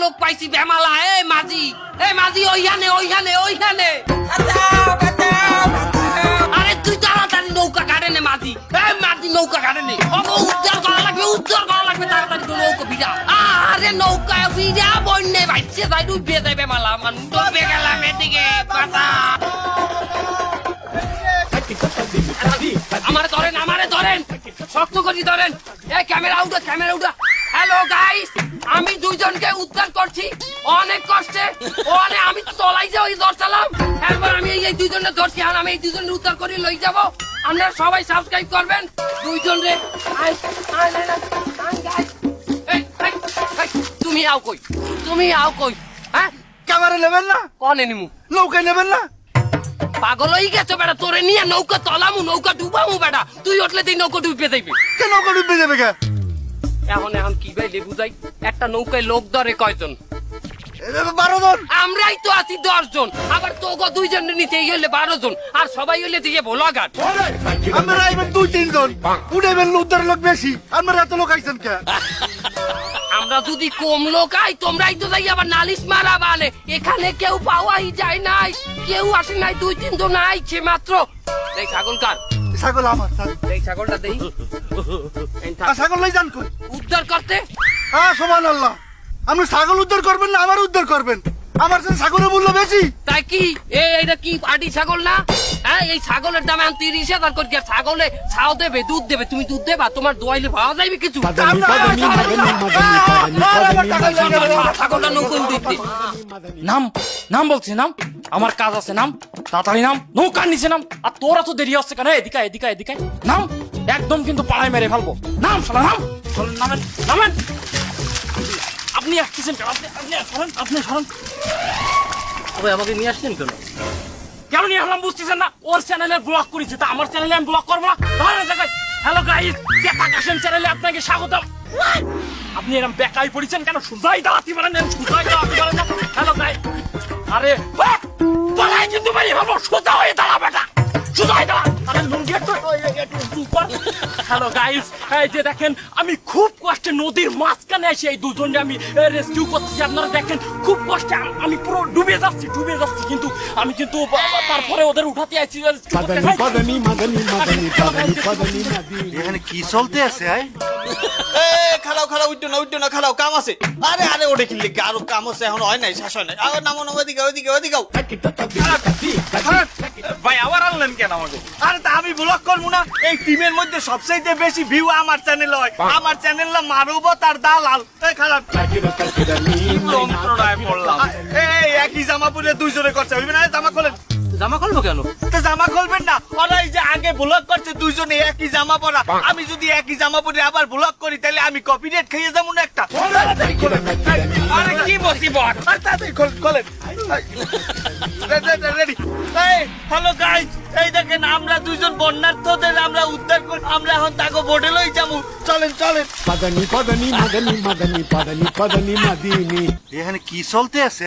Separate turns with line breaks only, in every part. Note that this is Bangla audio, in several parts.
লোক পাইছি বেমালা। এই মাঝি ওইখানে। আরে তুই তাড়াতাড়ি নৌকা কাটে নে মাঝি। এই মাঝি নৌকা কাটে নে। উদ্ধার করা লাগবে তাড়াতাড়ি নৌকা ভিজা। আরে নৌকা ভিজা বন্যে ভাইছে যাই ডুবে যাই বেমালা। মানুষ ডুবে গেলাম এদিকে বাঁচা। আমারে ধরেন শক্ত করে ধরেন। এই ক্যামেরা উঠা। হ্যালো গাইস, আমি দুইজনকে উদ্ধার করছি অনেক কষ্টে। আমি তলাই যাই ধরছিলাম, এরপর আমি এই দুইজনে ধরছি। আর আমি এই দুইজনে উদ্ধার করে লই যাব। আপনারা সবাই সাবস্ক্রাইব করবেন দুইজন রে। তুমি আও কই হ্যাঁ?
ক্যামেরা নেবেন না?
কনে নিমু?
নৌকা নেবেন না?
পাগল হয়ে গেছো বেটা, তোরে নিয়ে নৌকা তলামু, নৌকা ডুবামু বেটা। তুই উঠলে তুই নৌকা ডুবে যাইবে।
নৌকা ডুবে যাবে কে?
এখন কি ভাই বুঝাই, একটা নৌকায় লোক ধরে কয়জন?
12 জন।
আমরাই তো আছি 10 জন। আবার তোকে দুইজন নিতে হইলে 12 জন। আর সবাই হইলে দিয়ে ভোলাঘাট।
আমরা আইবেন 2-3 জন, উঠেবেন উদ্ধার লোক বেশি। আপনারা এত লোক আইছেন কে?
আমরা যদি কম লোক আই, তোমরাই তো যাই আবার নালিশ মারা বানে। এখানে কেউ পাওয়াই যায় নাই, কেউ আসে নাই, 2-3 জন আইছে মাত্র। এই ছাগল কার?
ছাগল আমার।
এই ছাগলটা দেই।
ছাগল লই যান কই?
উদ্ধার করতে।
সুবহানাল্লাহ। আপনি ছাগল উদ্ধার করবেন না আমার উদ্ধার করবেন? আমার কাছে ছাগলের মূল্য বেশি।
তাই কি এইটা কি পাটি ছাগল না? হ্যাঁ, এই ছাগলের দাম 30,000 করে। ছাগলে ছাও দেবে, দুধ দেবে। তুমি দুধ দেবা? তোমার দোয়াইলে পাওয়া যাবে কিছু? ছাগলটা নৌকো উঠে।
নাম বলছি, নাম। আমার কাজ আছে, নাম তাড়াতাড়ি নাম। নৌকার নিচে নাম। আর তোরা তো দেরি হচ্ছে কেন? এদিকে নাম। একদম কিন্তু পাড়ায় মেরে ফেলবো। নাম শালা, নাম। নামেন। আপনি আসতেছেন কেন? আপনি সরেন।
আমাকে নিয়ে আসছেন কেন?
কেন নিয়ে আসলাম বুঝতেছেন না? ওর চ্যানেলে ব্লক করেছে, তা আমার চ্যানেলে আমি ব্লক করবো না? হ্যালো গাইস, চেতাকাশেন চ্যানেলে আপনাকে স্বাগতম। আপনি এরকম বেকাই পড়েছেন কেন? সুজাই দাঁড়াতে পারেন না? Hello guys. আরে পালাই কিন্তু ভাই ভাবো, সোজা হয়ে দাঁড়া বেটা, সোজা হয়ে দাঁড়া। আরে লুঙ্গি একটু উপর। হ্যালো গাইস, এই যে দেখেন আমি খুব কষ্টে নদীর মাঝখানে এসে এই দুজনকে আমি রেস্কিউ করতেছি। আপনারা দেখেন খুব কষ্টে আমি পুরো ডুবে যাচ্ছি। কিন্তু আমি তারপরে ওদের উঠাতে আইছি।
এখানে কি চলতে আছে?
খালাও উঠো না খালাও, কাম আছে। আরে ওটা কিনলে আরো কাম আছে, এখন হয় নাই, শেষ হয় নাই। আবার নামো ওইদিকে।
ভাই আবার আনলেন কেন আমাকে? আরে তা আমি ব্লগ করবো না? এই টিমের মধ্যে সবচাইতে বেশি ভিউ আমার চ্যানেল হয়। আমার চ্যানেল না মারুবো তার দালাল। খারাপ যন্ত্রণায় পড়লাম। এই একই জামা পরে দুইজনে করছে, হইবে না? জামা খোলেন।
জামা খুলবো কেন?
জামা খুলবেন না? ওরা এই যে আগে ব্লগ করছে দুইজনে একই জামা পরা। আমি যদি একই জামা পরে আবার ব্লগ করি তাহলে আমি কপিরাইট খেয়ে যাবো না একটা? আরে কি মুসিবত! তাড়াতাড়ি খোলেন। রেডি। হ্যালো গাইস, এই দেখেন আমরা দুইজন বন্যার্থদের আমরা উদ্ধার করি। আমরা এখন তাকে বোটে লই যাবো। চলেন।
এখানে কি চলতে আছে?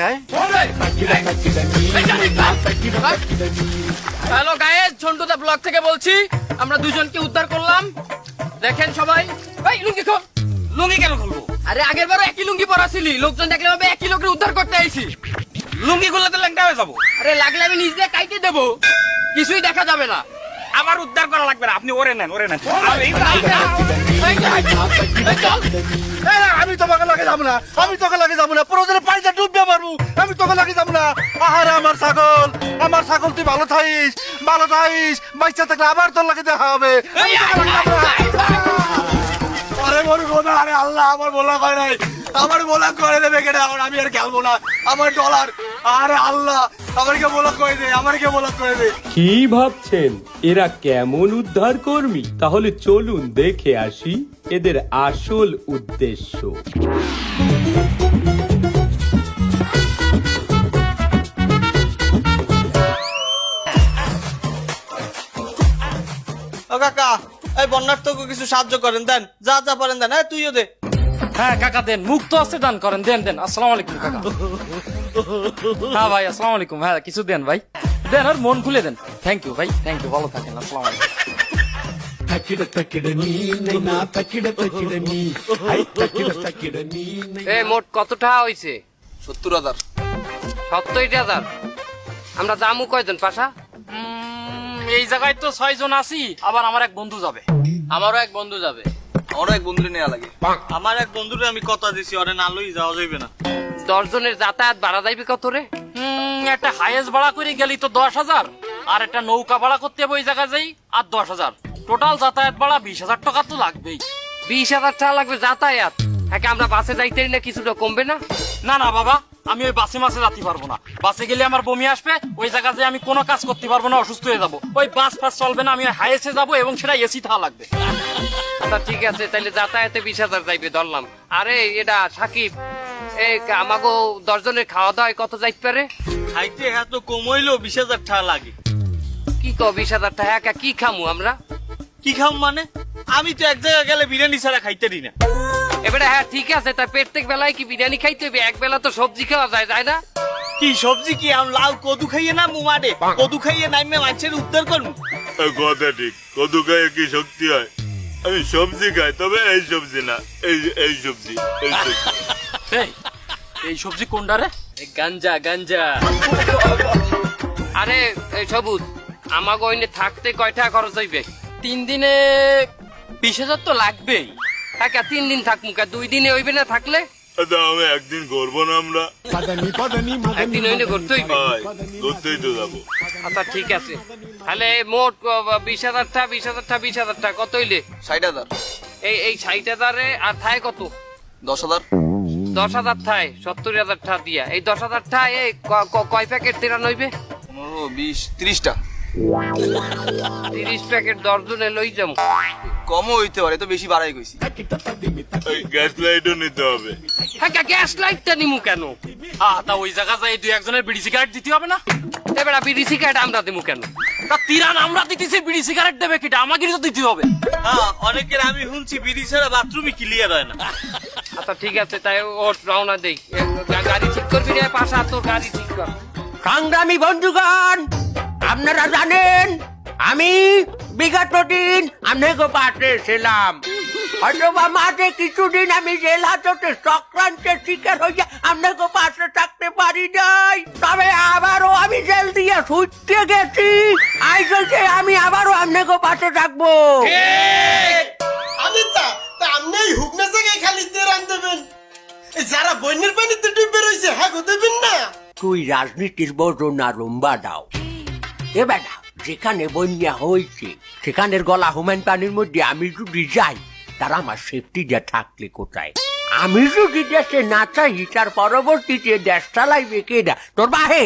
হ্যালো গাইস, ঝন্টুদা ব্লগ থেকে বলছি। আমরা দুজনকে উদ্ধার করলাম, দেখেন সবাই। এই লুঙ্গি খোল।
লুঙ্গি কেন খুলবো?
আরে আগের বারও একই লুঙ্গি পরা ছিলি, লোকজন দেখলে ভাবে একই লোকের উদ্ধার করতে আইছি।
লুঙ্গি খুললে তো ল্যাংটা হয়ে যাবো।
আরে লাগলে আমি নিজে কাইতে দেবো, কিছুই দেখা যাবে না।
আবার উদ্ধার করা লাগবে না, আপনি ওরে নেন।
আমি তোমাকে লাগে যাবো না। প্রয়োজনে পানিতে ডুববে মারবো। আমি তোকে লাগে যাবো না। আহারে আমার ছাগল তুই ভালো থাইস। বাচ্চা থাকলে আবার তোর লাগে দেখা হবে। আরে আল্লাহ, আমার বলা হয় নাই। আমার বলা করে দেবে কেটে। আমি আর খেলবো না। আমার ডলার। আরে আল্লাহ, আমাকে বলা করে দে।
কি ভাবছেন এরা কেমন উদ্ধার কর্মী? তাহলে চলুন দেখে আসি এদের আসল উদ্দেশ্য।
ও কাকা, এই বন্যার্থকে কিছু সাহায্য করেন, দেন যা পারেন দেন। তুইও দে।
হ্যাঁ কাকা দেন, মুক্ত আছে দান করেন। দেন। আসসালামু আলাইকুম কাকা। হ্যাঁ ভাই আসসালামু আলাইকুম। হ্যাঁ কিছু দেন ভাই, দেন। আর মন খুলে দেন। থ্যাংক ইউ ভাই, থ্যাংক ইউ। ভালো থাকেন। আসসালামু আলাইকুম।
মোট কত টাকা হয়েছে?
70,000।
70,000। আমরা যামু কয়জন পাশা?
এই জায়গায় তো 6 জন আছি, আবার আমার এক বন্ধু যাবে।
আমারও এক বন্ধু যাবে, আমারও এক বন্ধুরে নেওয়া লাগে।
আমার এক বন্ধুরে আমি কথা দিছি ওরে না লই যাওয়া যাইবে না।
10 জনের যাতায়াত ভাড়া যাইবে কত রে?
একটা হাইয়েস্ট ভাড়া করে গেলি তো 10,000, আর একটা নৌকা ভাড়া করতে হবে ওই জায়গায় যাই আর 10,000। টোটাল যাতায়াত ভাড়া 20,000 টাকা তো লাগবেই।
20,000 টাকা লাগবে যাতায়াত। হ্যাঁ, আমরা বাসে যাইতে না, কিছুটা কমবে না?
না না বাবা, আমি ওই বাসে মাসে যেতে পারবো না। বাসে গেলে আমার বমি আসবে, ওই জায়গায় যে আমি কোনো কাজ করতে পারবো না, অসুস্থ হয়ে যাবো। ওই বাস ফাস চলবে না, আমি হাইয়েস্টে যাবো এবং সেটা এসি থাকা লাগবে।
আচ্ছা ঠিক আছে, তাইলে যাতায়াতে 20,000 যাইবে ধরলাম। আরে এটা সাকিব, আমাগো 10 জনের খাওয়া দাওয়া কত যাইতে পারে?
খাইতে হ্যাঁ তো কম হইলেও 20,000 টাকা লাগে।
কি কো 20,000 টাকা? একা কি খামু আমরা?
কি খাম মানে? আমি তো এক জায়গায় গেলে বিরিয়ানি ছাড়া খাইতে দিই না।
এবারে হ্যাঁ ঠিক আছে, তাই প্রত্যেক বেলায় কি বিরিয়ানি খাইতে হবে? এক বেলা তো সবজি খাওয়া যায়, যায় না?
কি সবজি কি আম লাউ কদু খাইয়ে না মুমাডে কদু খাইয়ে নাইমে মানুষের উদ্ধার করবো?
কথা ঠিক, কদু খাইয়ে কি শক্তি হয়? আমি সবজি খাই, তবে এই সবজি না, এই সবজি।
এই সবজি কোনটা রে?
গাঞ্জা গাঞ্জা।
আরে এই সবুজ, আমাগো ওইনে থাকতে কয় টাকা খরচ হইবে?
3 দিনে 20,000 তো লাগবেই।
হ্যাঁ, 3 দিন থাকমু, 2 দিনে হইবে না থাকলে?
আচ্ছা, আমি একদিন করবো না আমরা?
একদিন হইলে করতে হইবে।
হয়, করতেই তো যাবো।
আচ্ছা ঠিক আছে, তাহলে মোট 20,000 টাকা 20,000 টাকা কত হইলে?
60,000।
এই 60,000 আর থায় কত?
10,000।
10,000 থায় 70,000 টাকা দিয়া। এই 10,000 টাকা কয় প্যাকেট তেরান হইবে?
15, 20, 30টা।
30 প্যাকেট 10 জনে লই যাম।
কমও হইতে পারে, তো বেশি বাড়াই কইছি।
ওই গ্যাস লাইটও নিতে হবে।
হ্যাঁ, গ্যাস লাইটটা নিমু কেন?
তা ওই জায়গা যাই 2-1 বিড়ি সিগারেট দিতে হবে না?
এবার বিড়ি সিগারেট আমরা দিমু কেন?
তা তিরান আমরা দিতেছি, বিড়ি সিগারেট দেবে কিটা? আমাকে তো দিতে হবে।
হ্যাঁ, অনেকের আমি শুনছি বিড়ি ছাড়া বাথরুমই ক্লিয়ার হয় না।
আচ্ছা ঠিক আছে, তাই ও রওনা দেই। গাড়ি ঠিক করবি রে পাশা, তোর গাড়ি ঠিক কর।
সংগ্রামী বন্ধুগণ, আপনারা জানেন আমি বিগত দিন আপনাকে পাশে ছিলাম। অথবা মাঝে কিছুদিন আমি জেল হাজতে চক্রান্তের শিকার হয়ে আপনাকে পাশে থাকতে পারি নাই। তবে আবারও আমি জেল দিয়ে ছুটতে গেছি। আজ হচ্ছে আমি আবারও আপনাকে পাশে থাকবো।
আমি তা আপনি এই হুকনা জায়গায় খালি তেরান দেবেন, যারা বন্যের পানিতে ডুবে রয়েছে হ্যাঁ দেবেন না।
তুই রাজনীতির বড় না রুম্বা দাও এবার না, যেখানে বন্যা হয়েছে সেখানের গলা হুমেন পানির মধ্যে আমি যদি যাই, তারা আমার সেফটি দিয়ে থাকলে কোথায়? আমি যদি দেশে না চাই, তার পরবর্তীতে দেশ চালাইবে কে? না তোর বাহে।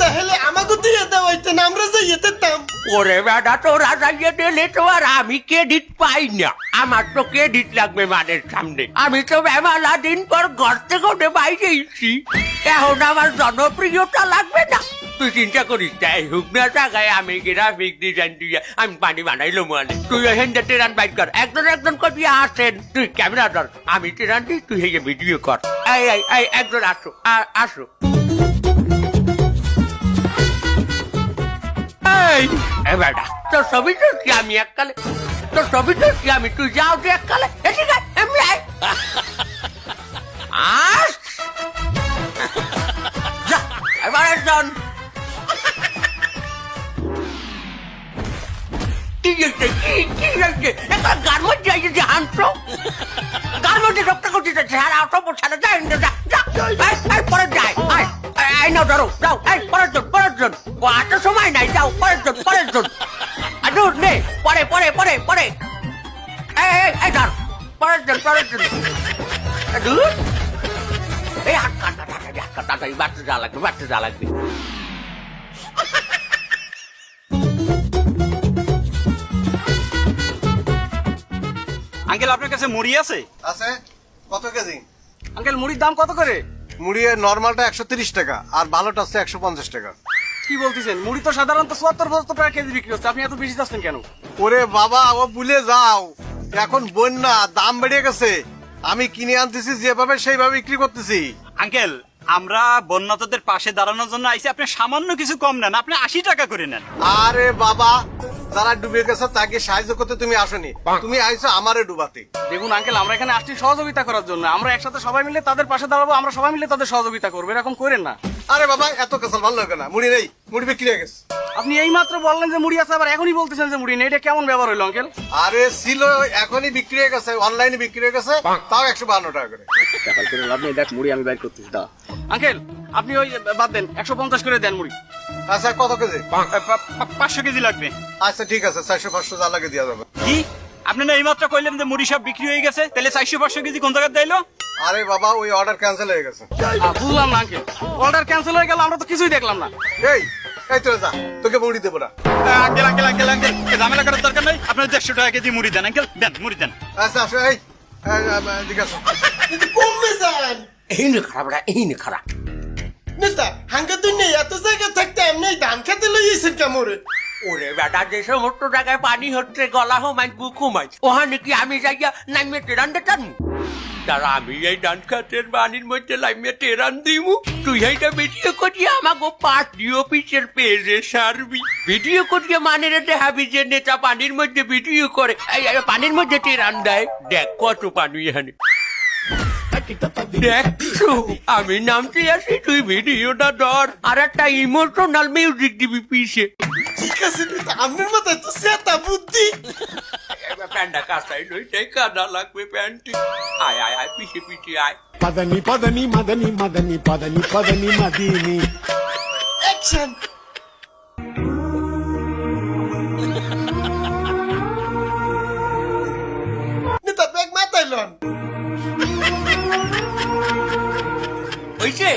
তাহলে আমাকে দিয়ে দেওয়া হইতেন, আমরা যাই যেতাম।
ওরে বেটা, তোরা যাইয়ে দিলে তো আর আমি ক্রেডিট পাই না। আমার তো ক্রেডিট লাগবে মানের সামনে। আমি তো মেলা দিন পর ঘর থেকে উঠে বাইরেছি, এখন আমার জনপ্রিয়তা লাগবে না। তুই চিন্তা করিস না, এই হুকনা জায়গায় আমি গ্রাফিক ডিজাইন দিয়ে আমি পানি বানাইলো মানে। তুই হেন্ডে ট্রেন বাইক কর, একজন করবি আসেন। তুই ক্যামেরা ধর, আমি ট্রেন দিই, তুই হেগে ভিডিও কর। এই একজন আসো আসো। এই বেটা, তোর ছবি তো কি আমি এককালে, তোর ছবি তো কি আমি, তুই যাও তুই এককালে এসে গাই এমনি আয়। আস যা এবার একজন। কি হয়েছে? কি হয়েছে? এখন গান মধ্যে যাই যে হানছো, গান মধ্যে রক্ত করতে যাচ্ছে। আর আউট ছাড়া যায় পরে যায়। এই নাও ধরো, যাও। এই পরের জন ও এত সময় নাই, যাও পরের জন। দূর নে, পরে এই ধর পরের জন। দূর এই হাত কাটা বাচ্চা যা লাগবে।
আঙ্কেল, আপনার কাছে মুড়ি আছে?
আছে। কত কেজি?
আঙ্কেল, মুড়ির দাম কত করে?
মুড়ি নর্মালটা 130 টাকা আর ভালোটা হচ্ছে 150 টাকা।
কি বলতেছেন? মুড়ি তো সাধারণত 74-75 টাকা কেজি বিক্রি হচ্ছে, আপনি এত বেশি যাচ্ছেন কেন?
ওরে বাবা, ও ভুলে যাও, এখন বন্যা, দাম বেড়ে গেছে। আমি কিনে আনতেছি যেভাবে সেইভাবে বিক্রি করতেছি।
আঙ্কেল, আমরা বন্যাতদের পাশে দাঁড়ানোর জন্য আইছি, আপনি সামান্য কিছু কম নেন, আপনি 80 টাকা করে নেন।
আরে বাবা, যারা ডুবে গেছে তাকে সাহায্য করতে তুমি আসনি, তুমি আইছো আমারে ডুবাতে।
দেখুন আঙ্কেল, আমরা এখানে আসছি সহযোগিতা করার জন্য। আমরা একসাথে সবাই মিলে তাদের পাশে দাঁড়াবো, আমরা সবাই মিলে তাদের সহযোগিতা করবো। এরকম করেন না।
আরে বাবা এত কেসাল ভালো লাগে না, মুড়ি নেই, মুড়ি বিক্রি হয়ে গেছে।
আপনি এই মাত্র বললেন যে মুড়ি আছে, আবার এখনই বলতেছেন যে মুড়ি নেই। এটা কেমন ব্যবহার হইলো আঙ্কেল?
আরে ছিল, এখনই বিক্রি হয়ে গেছে, অনলাইনে বিক্রি হয়ে গেছে, তাও 152 টাকা করে।
আঙ্কেল আপনি ওই বাদ দেন, 150 করে দেন মুড়ি।
আচ্ছা কত কেজি?
500 কেজি লাগবে।
আচ্ছা ঠিক আছে, 400-500 যা লাগে দেওয়া যাবে।
কি আপনি না এইমাত্র কইলেন যে মুড়ি সব বিক্রি হয়ে গেছে, তাহলে 400-500 কেজি কোন জায়গায় দিলো?
আরে বাবা ওই অর্ডার ক্যান্সেল হয়ে গেছে।
বুঝলাম না আঙ্কেল, অর্ডার ক্যান্সেল হয়ে গেল, আমরা তো কিছুই দেখলাম না।
এই এই তোরা যা, তোকে মুড়ি দেবো না।
আঙ্কেল আঙ্কেল আঙ্কেল আঙ্কেল ঝামেলা করার দরকার নাই, আপনার 150 টাকা কেজি মুড়ি দেন আঙ্কেল, দেন মুড়ি দেন।
আচ্ছা আসো, এই জিজ্ঞাসা
কমবে যান
এই নে খারাপ রা, এই নে খারাপ।
নেতা হাঙ্গা তুই নেই এত জায়গা থাকতে এমনি ধান খেতে লইয়েছেন কেমরে?
ওরে বেটা, যে সমস্ত জায়গায় পানি হচ্ছে, গলা হোমাই বুক হোমাই, ওখানে কি আমি যাইয়া নামিয়ে টেরান দেতাম? তারা আমি এই ধান খাতের পানির মধ্যে নামিয়ে টেরান দিমু। তুই এইটা ভিডিও করিয়ে আমাকে পার্টি অফিসের পেজে সারবি। ভিডিও করিয়ে মানে রে দেখাবি যে নেতা পানির মধ্যে ভিডিও করে, এই পানির মধ্যে টেরান দেয়। দেখ কত পানি এখানে, দেখছো? আমি নামতে আসি, তুই ভিডিওটা ধর, আর একটা ইমোশনাল মিউজিক দিবি পিছে।
ঠিক আছে নেতা, আপনার মাথায় তো সেটা বুদ্ধি।
প্যান্টটা কাঁচাই লইটাই কাদা লাগবে প্যান্টে। আয় আয় আয়, পিছে পিছে আয়।
পদনি পদনি মদনি মদনি পদনি পদনি মদিনি অ্যাকশন। নেতা ব্যাগ মাথায় লন।
হইছে?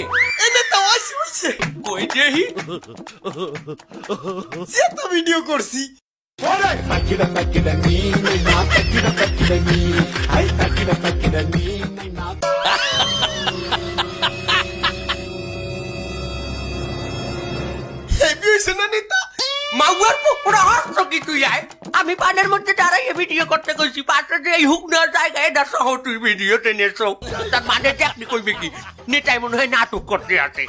এ নেতা হইছে
ওই দেহি
সেটা ভিডিও করছি। তাকিরা তাকিরা নি না তাকিরা তাকিরা নি, আই তাকিরা তাকিরা নি না। হেভি হইছে না নেতা?
মাউয়ার পুকুরা হাসছো কি তুই? আয়, আমি পানের মধ্যে দাঁড়াইয়ে ভিডিও করতে কইছি, পাশে যে এই হুক নেওয়ার জায়গায় এটা সহ তুই ভিডিও টেনেছো। তার মানে দেখনি কইবে কি নেতাই মনে হয় নাটক করতে আসে।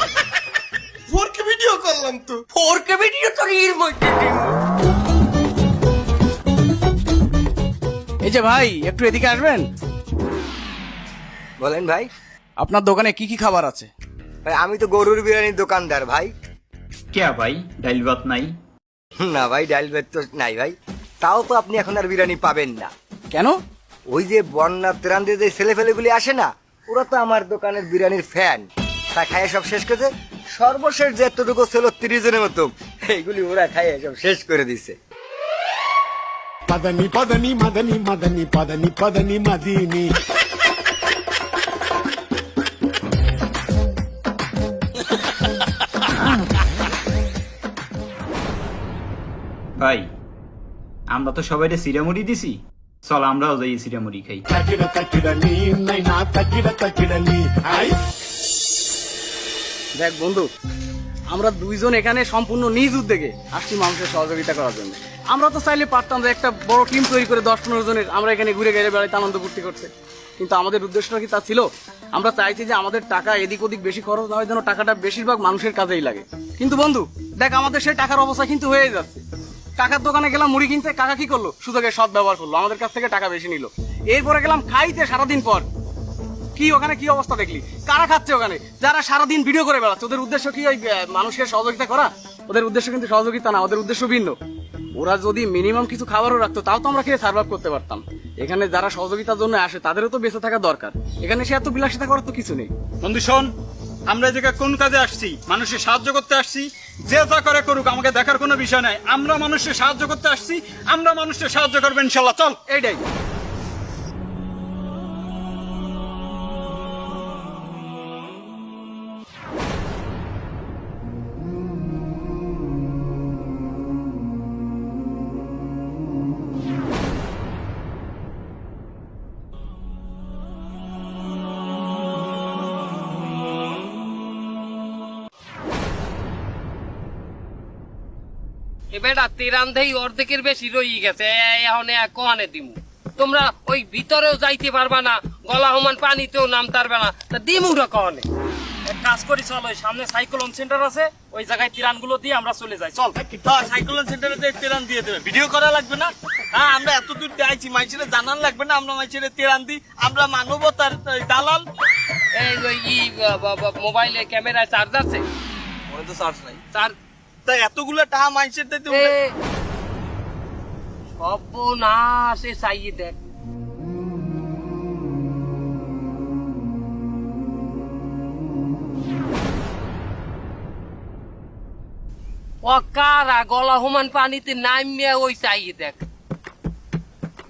4K ভিডিও করলাম তো।
4K ভিডিও তোর এর মধ্যে দিন।
এই যে ভাই, একটু এদিকে আসবেন।
বলেন ভাই।
আপনার দোকানে কি কি খাবার আছে?
ভাই আমি তো গরুর বিরিয়ানির দোকানদার ভাই।
কে ভাই, ডাইল ভাত নাই?
না ভাই, ডাল ভাত তো নাই ভাই। তাও তো আপনি এখন আর বিরিয়ানি পাবেন না।
কেন?
ওই যে বন্যা ত্রাণ দিয়ে যে ছেলেফেলেগুলি আসে না, ওরা তো আমার দোকানের বিরিয়ানির ফ্যান। তা খাইয়ে সব শেষ করেছে। সর্বশেষ যেতটুকু ছিল 30 জনের মতো, এইগুলি ওরা খাইয়ে সব শেষ করে দিছে।
পদনি পদনি মদনি মদনি পদনি পদনি মদিনি।
ভাই আমরা তো সবাই সিরামুড়ি দিছি, চল আমরাও যাই সিরামুড়ি খাই।
তাকিরা তাকিরা নি না তাকিরা তাকিরা নি, আই।
দেখ বন্ধু, আমরা দুইজন এখানে সম্পূর্ণ নিজ উদ্যোগে আসছি মানুষের সহযোগিতা করার জন্য। আমরা তো চাইলে পারতাম যে একটা বড় টিম তৈরি করে 10-15 জনের আমরা এখানে ঘুরে গেলে বেড়াইতে আনন্দ ফুর্তি করতে, কিন্তু আমাদের উদ্দেশ্যটা কি তা ছিল? আমরা চাইছি যে আমাদের টাকা এদিক ওদিক বেশি খরচ না হয়, যেন টাকাটা বেশিরভাগ মানুষের কাজেই লাগে। কিন্তু বন্ধু দেখ, আমাদের সেই টাকার অবস্থা কিন্তু হয়ে যাচ্ছে। কাকার দোকানে গেলাম মুড়ি কিনতে, কাকা কি করলো? সুযোগের সৎ ব্যবহার করলো, আমাদের কাছ থেকে টাকা বেশি নিল। এরপরে গেলাম খাইতে সারাদিন পর, কি ওখানে কি অবস্থা দেখলি? কারা খাচ্ছে ওখানে? যারা সারাদিন ভিডিও করে বেড়াচ্ছে। ওদের উদ্দেশ্য কি ওই মানুষকে সহযোগিতা করা? ওদের উদ্দেশ্য কিন্তু সহযোগিতা না, ওদের উদ্দেশ্য ভিন্ন। ওরা যদি মিনিমাম কিছু খাবারও রাখতো, তাও তো আমরা খেয়ে সার্ভাইভ করতে পারতাম। এখানে যারা সহযোগিতার জন্য আসে তাদেরও তো বেঁচে থাকা দরকার। এখানে সে এত বিলাসিতা করার তো কিছু নেই।
বন্ধু শোন, আমরা এই জায়গায় কোন কাজে আসছি? মানুষের সাহায্য করতে আসছি। যে যা করে করুক, আমাকে দেখার কোনো বিষয় নাই। আমরা মানুষের সাহায্য করতে আসছি, আমরা মানুষের সাহায্য করবো ইনশাল্লাহ। চল।
এইটাই।
বেটা তেরান দেই অর্ধেকের বেশি রই গেছে, এখন কোহানে দিমু? তোমরা ওই ভিতরেও যাইতে পারবা না, গলা হমান পানিতেও নামতার বেলা, তা দিমুটা কোহানে?
কাজ করি, চল ওই সামনে সাইক্লোন সেন্টার আছে, ওই জায়গায় তিরানগুলো দিয়ে আমরা চলে যাই, চল।
সাইক্লোন সেন্টারে তেরান দিয়ে দেবে, ভিডিও করা লাগবে না। হ্যাঁ, আমরা এত দূর আইছি, মানুষের জানান লাগবে না আমরা মানুষের তেরান দিই, আমরা মানবতার দালাল।
এই ওই মোবাইলে ক্যামেরায় চার্জ আছে?
মনে তো চার্জ নাই।
চার্জ
তাই এতগুলো টাকা মানুষের দিতে
সর্বনাশ, এ চাইয়ে দেখ। কারা গলা হুমান পানিতে নামিয়ে ওই চাইয়ে দেখ।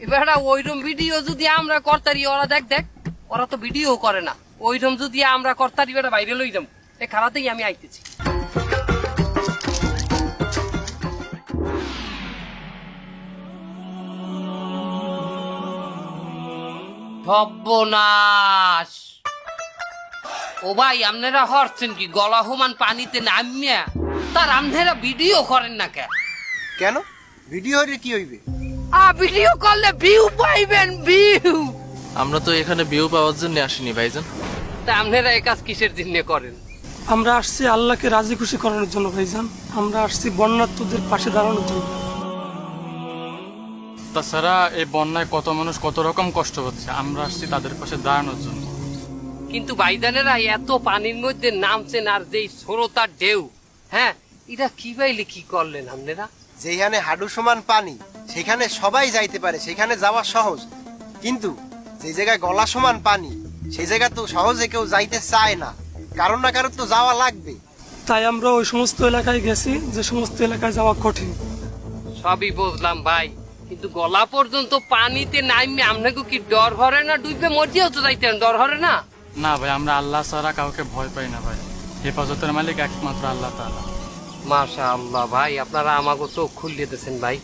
এবার ওইরকম ভিডিও যদি আমরা করতারি, ওরা দেখ দেখ, ওরা তো ভিডিও করে না, ওইরকম যদি আমরা করতারি বেটা বাইরে লই যাম। এ খারাতেই আমি আইতেছি। সর্বনাশ! ও ভাই, আপনারা হরছেন কি গলা হুমান পানিতে নামিয়া? তার আপনারা ভিডিও করেন না কেন?
কেন ভিডিও হইলে কি হইবে?
ভিডিও করলে ভিউ পাইবেন, ভিউ।
আমরা তো এখানে ভিউ পাওয়ার জন্য আসিনি ভাইজান।
তা আপনারা এই কাজ কিসের জন্য করেন?
আমরা আসছি আল্লাহকে রাজি খুশি করানোর জন্য ভাইজান, আমরা আসছি বন্যার্তদের পাশে দাঁড়ানোর জন্য।
তাছাড়া এই বন্যায় কত মানুষ কত রকম কষ্ট হচ্ছে, আমরা আসছি তাদের পাশে দাঁড়ানোর জন্য।
কিন্তু ভাইজানেরা এত পানির মধ্যে নামছেন, আর যেই স্রোতার ঢেউ, হ্যাঁ, এটা কি পাইলে কি করলেন আপনারা?
যেখানে হাঁটু সমান পানি সেখানে সবাই যাইতে পারে, সেখানে যাওয়া সহজ। কিন্তু যে জায়গায় গলা সমান পানি সেই জায়গা তো সহজে কেউ যাইতে চায় না, কারণ না কারণ তো যাওয়া লাগবে।
তাই আমরা ওই সমস্ত এলাকায় গেছি যে সমস্ত এলাকায় যাওয়া কঠিন।
সবই বুঝলাম ভাই, কিন্তু গলা পর্যন্ত পানিতে নামবে আপনাকে কি ডর হরে না? ডুববে মরিয়াও তো যাইতেন, ডর হরে না?
না ভাই, আমরা আল্লাহ ছাড়া কাউকে ভয় পাই না ভাই, হেফাজতের মালিক একমাত্র আল্লাহ তাআলা।
মাশাআল্লাহ ভাই, আপনারা আমাকে চোখ খুলিয়ে দিয়েছেন ভাই।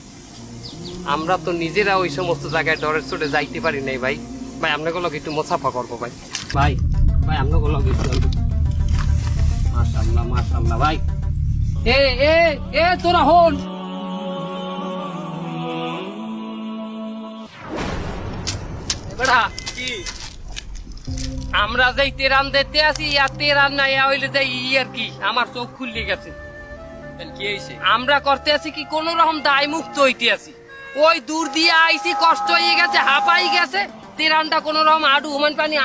আমরা তো নিজেরা ওই সমস্ত জায়গায় ডরের চোটে যাইতে পারি নাই ভাই। ভাই আপনাকে লোক একটু মোসাফা করবো ভাই। ভাই ভাই আপনাকে লোক একটু, মাশাআল্লাহ মাশাআল্লাহ ভাই। এ এ এ তোরা হন, এবারে
কি
আমরা যেই তেরান দেখতে আসি, আর তেরান নাই হইলে যাই আর কি, আমার চোখ খুললে গেছে।
কি হয়েছে?
আমরা করতে আছি কি কোন রকম দায় মুক্ত হইতে আছি, ওই দূর দিয়ে আইছি, কষ্ট হয়ে গেছে, হাঁপাই গেছে, তেরানটা কোন রকম আডু হুমান পানি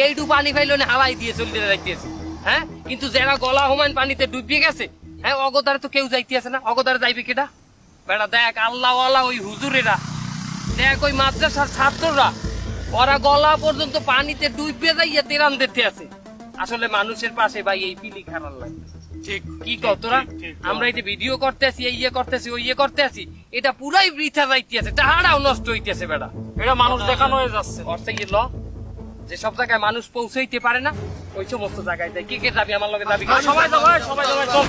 এইটু পানি ফাইলো না হালাই দিয়ে চলে যাইতেছে। হ্যাঁ, কিন্তু যারা গলা হুমান পানিতে ডুবিয়ে গেছে, হ্যাঁ, অগদারে তো কেউ যাইতে আছে না, অগদারে যাইবে কেটা? বেটা দেখ, আল্লাহওয়ালা ওই হুজুরেরা, দেখ ওই মাদ্রাসার ছাত্ররা, ওরা গলা পর্যন্ত পানিতে ডুবে যাইয়া তেরান দেখতে আছে। আসলে মানুষের পাশে ভাই এই পিলি খারাপ লাগে।
ঠিক
কি কর তোরা? আমরা এই যে ভিডিও করতে আছি, এই ইয়ে করতে আছি, ওই ইয়ে করতে আছি, এটা পুরাই বৃথা যাইতে আছে, টাহারাও নষ্ট হইতেছে বেটা।
এটা মানুষ দেখানো হয়ে যাচ্ছে।
অর্থে কি ল, যে সব জায়গায় মানুষ পৌঁছাইতে পারে না, ওই সমস্ত জায়গায় যাই। কে কে যাবি আমার লগে? যাবি?
সবাই যাবে, সবাই যাবে, চল।